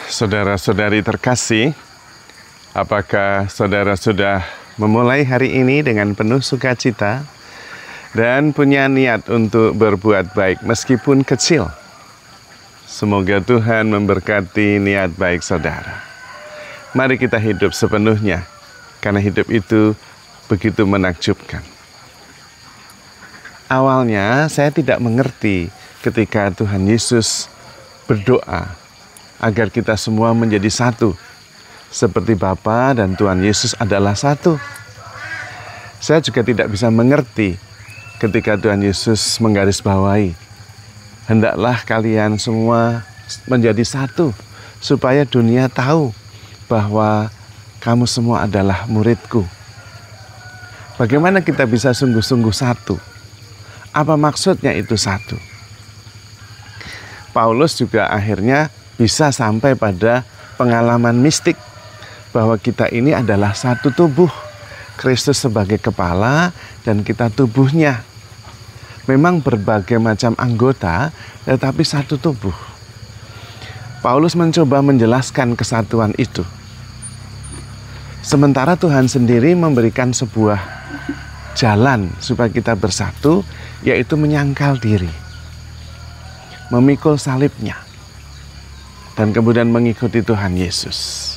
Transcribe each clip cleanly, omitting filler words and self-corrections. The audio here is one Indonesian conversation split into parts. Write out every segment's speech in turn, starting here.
Saudara-saudari terkasih, apakah saudara sudah memulai hari ini dengan penuh sukacita dan punya niat untuk berbuat baik meskipun kecil? Semoga Tuhan memberkati niat baik saudara. Mari kita hidup sepenuhnya, karena hidup itu begitu menakjubkan. Awalnya saya tidak mengerti ketika Tuhan Yesus berdoa agar kita semua menjadi satu, seperti Bapa dan Tuhan Yesus adalah satu. Saya juga tidak bisa mengerti ketika Tuhan Yesus menggarisbawahi, hendaklah kalian semua menjadi satu, supaya dunia tahu bahwa kamu semua adalah muridku. Bagaimana kita bisa sungguh-sungguh satu? Apa maksudnya itu satu? Paulus juga akhirnya bisa sampai pada pengalaman mistik bahwa kita ini adalah satu tubuh. Kristus sebagai kepala dan kita tubuhnya. Memang berbagai macam anggota, tetapi satu tubuh. Paulus mencoba menjelaskan kesatuan itu. Sementara Tuhan sendiri memberikan sebuah jalan supaya kita bersatu, yaitu menyangkal diri, memikul salibnya, dan kemudian mengikuti Tuhan Yesus.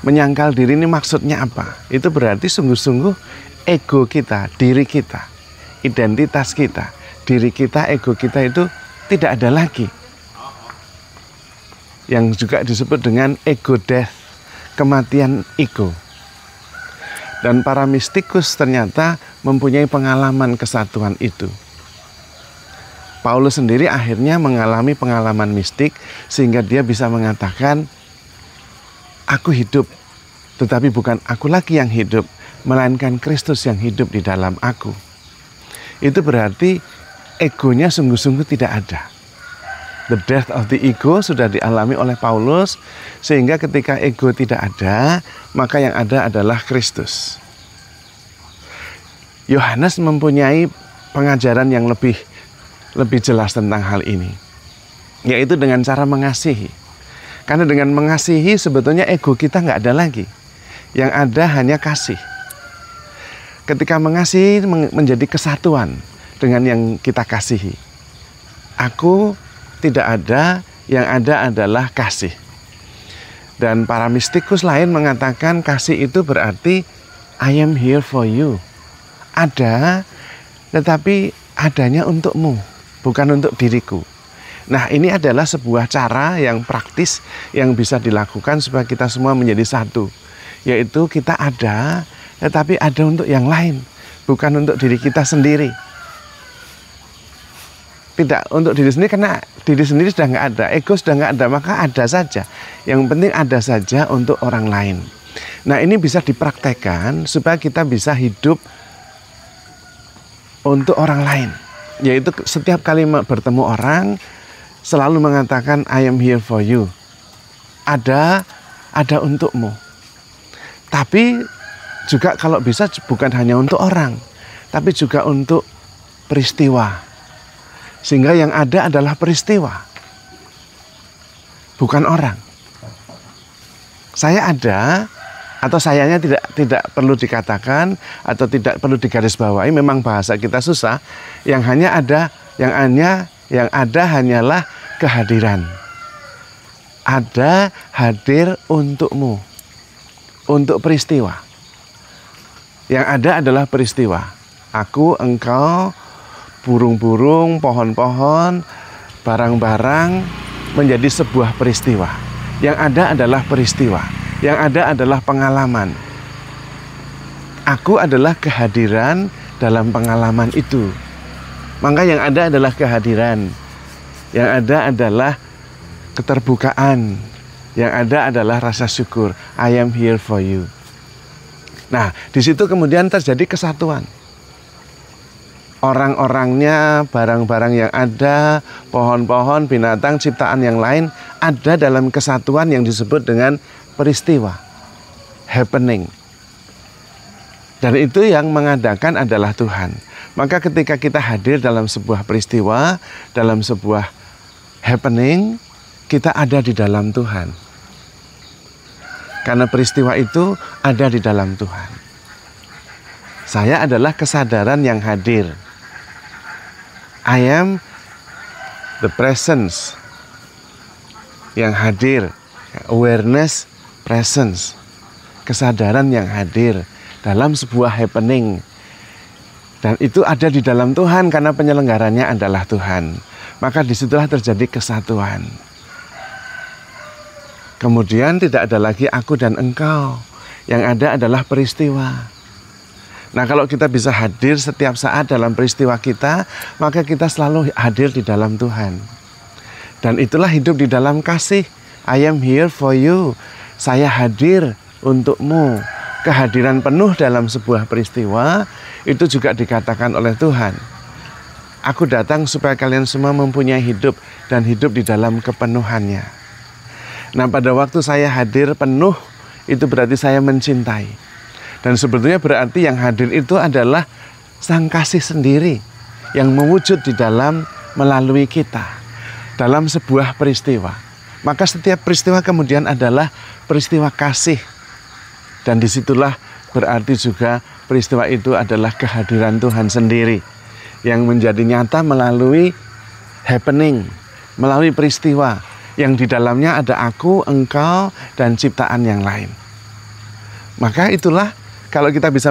Menyangkal diri ini maksudnya apa? Itu berarti sungguh-sungguh ego kita, diri kita, identitas kita, diri kita, ego kita itu tidak ada lagi. Yang juga disebut dengan ego death, kematian ego. Dan para mistikus ternyata mempunyai pengalaman kesatuan itu. Paulus sendiri akhirnya mengalami pengalaman mistik sehingga dia bisa mengatakan, aku hidup, tetapi bukan aku lagi yang hidup, melainkan Kristus yang hidup di dalam aku. Itu berarti egonya sungguh-sungguh tidak ada. The death of the ego sudah dialami oleh Paulus, sehingga ketika ego tidak ada, maka yang ada adalah Kristus. Yohanes mempunyai pengajaran yang lebih jelas tentang hal ini, yaitu dengan cara mengasihi. Karena dengan mengasihi sebetulnya ego kita nggak ada lagi. Yang ada hanya kasih. Ketika mengasihi menjadi kesatuan dengan yang kita kasihi. Aku tidak ada, yang ada adalah kasih. Dan para mistikus lain mengatakan kasih itu berarti I am here for you. Ada, tetapi adanya untukmu, bukan untuk diriku. Nah, ini adalah sebuah cara yang praktis yang bisa dilakukan supaya kita semua menjadi satu. Yaitu kita ada, tetapi ada untuk yang lain, bukan untuk diri kita sendiri. Tidak untuk diri sendiri, karena diri sendiri sudah nggak ada, ego sudah nggak ada, maka ada saja. Yang penting ada saja untuk orang lain. Nah, ini bisa dipraktekkan supaya kita bisa hidup untuk orang lain. Yaitu setiap kali bertemu orang, selalu mengatakan I am here for you. Ada untukmu. Tapi juga kalau bisa bukan hanya untuk orang, tapi juga untuk peristiwa. Sehingga yang ada adalah peristiwa, bukan orang. Saya ada, atau sayanya tidak perlu dikatakan atau tidak perlu digarisbawahi. Memang bahasa kita susah. Yang ada hanyalah kehadiran. Ada hadir untukmu, untuk peristiwa. Yang ada adalah peristiwa. Aku, engkau, burung-burung, pohon-pohon, barang-barang menjadi sebuah peristiwa. Yang ada adalah peristiwa. Yang ada adalah pengalaman. Aku adalah kehadiran dalam pengalaman itu. Maka yang ada adalah kehadiran. Yang ada adalah keterbukaan. Yang ada adalah rasa syukur. I am here for you. Nah, di situ kemudian terjadi kesatuan. Orang-orangnya, barang-barang yang ada, pohon-pohon, binatang, ciptaan yang lain ada dalam kesatuan yang disebut dengan peristiwa, happening. Dan itu yang mengadakan adalah Tuhan. Maka ketika kita hadir dalam sebuah peristiwa, dalam sebuah happening, kita ada di dalam Tuhan. Karena peristiwa itu ada di dalam Tuhan. Saya adalah kesadaran yang hadir. I am the presence yang hadir. Awareness, presence. Kesadaran yang hadir dalam sebuah happening. Dan itu ada di dalam Tuhan karena penyelenggaranya adalah Tuhan. Maka disitulah terjadi kesatuan. Kemudian tidak ada lagi aku dan engkau. Yang ada adalah peristiwa. Nah, kalau kita bisa hadir setiap saat dalam peristiwa kita, maka kita selalu hadir di dalam Tuhan. Dan itulah hidup di dalam kasih. I am here for you. Saya hadir untukmu. Kehadiran penuh dalam sebuah peristiwa itu juga dikatakan oleh Tuhan. Aku datang supaya kalian semua mempunyai hidup dan hidup di dalam kepenuhannya. Nah, pada waktu saya hadir penuh, itu berarti saya mencintai. Dan sebetulnya berarti yang hadir itu adalah Sang Kasih sendiri yang mewujud di dalam melalui kita dalam sebuah peristiwa. Maka setiap peristiwa kemudian adalah peristiwa kasih. Dan disitulah berarti juga peristiwa itu adalah kehadiran Tuhan sendiri yang menjadi nyata melalui happening, melalui peristiwa yang di dalamnya ada aku, engkau, dan ciptaan yang lain. Maka itulah kalau kita bisa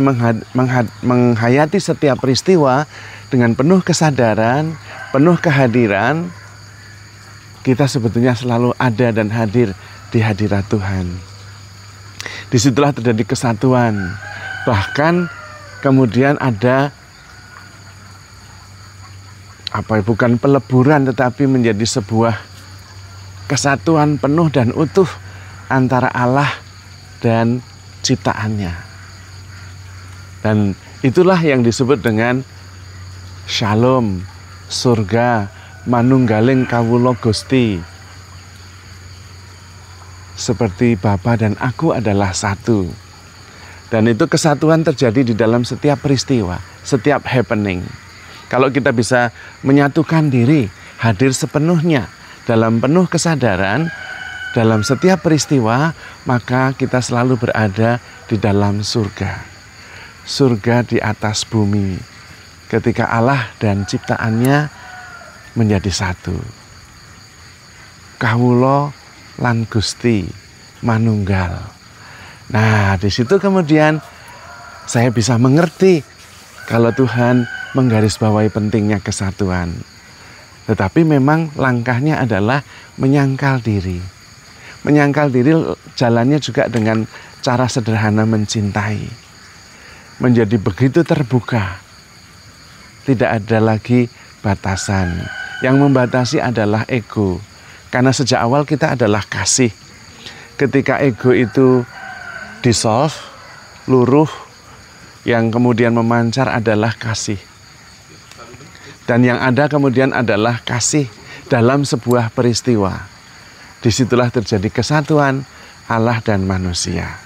menghayati setiap peristiwa dengan penuh kesadaran, penuh kehadiran, kita sebetulnya selalu ada dan hadir di hadirat Tuhan. Disitulah terjadi kesatuan. Bahkan kemudian ada bukan peleburan tetapi menjadi sebuah kesatuan penuh dan utuh antara Allah dan ciptaannya. Dan itulah yang disebut dengan Shalom, surga, manunggaling kawula Gusti. Seperti Bapa dan aku adalah satu. Dan itu kesatuan terjadi di dalam setiap peristiwa, setiap happening. Kalau kita bisa menyatukan diri, hadir sepenuhnya dalam penuh kesadaran, dalam setiap peristiwa, maka kita selalu berada di dalam surga. Surga di atas bumi. Ketika Allah dan ciptaannya menjadi satu. Kawula lan Gusti manunggal. Nah, di situ kemudian saya bisa mengerti kalau Tuhan menggarisbawahi pentingnya kesatuan. Tetapi memang langkahnya adalah menyangkal diri. Menyangkal diri jalannya juga dengan cara sederhana mencintai. Menjadi begitu terbuka. Tidak ada lagi batasan. Yang membatasi adalah ego. Karena sejak awal kita adalah kasih. Ketika ego itu dissolve, luruh, yang kemudian memancar adalah kasih. Dan yang ada kemudian adalah kasih dalam sebuah peristiwa. Disitulah terjadi kesatuan Allah dan manusia.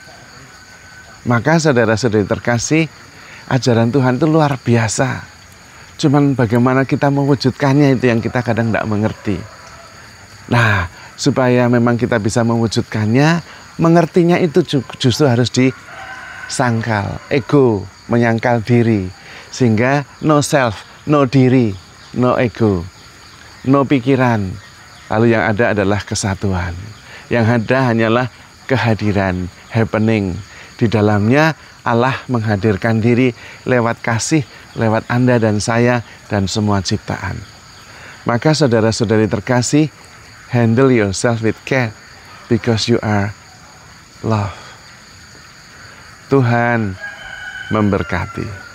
Maka saudara-saudari terkasih, ajaran Tuhan itu luar biasa. Cuman bagaimana kita mewujudkannya itu yang kita kadang tidak mengerti. Nah, supaya memang kita bisa mewujudkannya, mengertinya itu justru harus disangkal. Ego, menyangkal diri. Sehingga no self, no diri, no ego, no pikiran. Lalu yang ada adalah kesatuan. Yang ada hanyalah kehadiran, happening. Di dalamnya Allah menghadirkan diri lewat kasih, lewat Anda dan saya dan semua ciptaan. Maka saudara-saudari terkasih, handle yourself with care because you are love. Tuhan memberkati.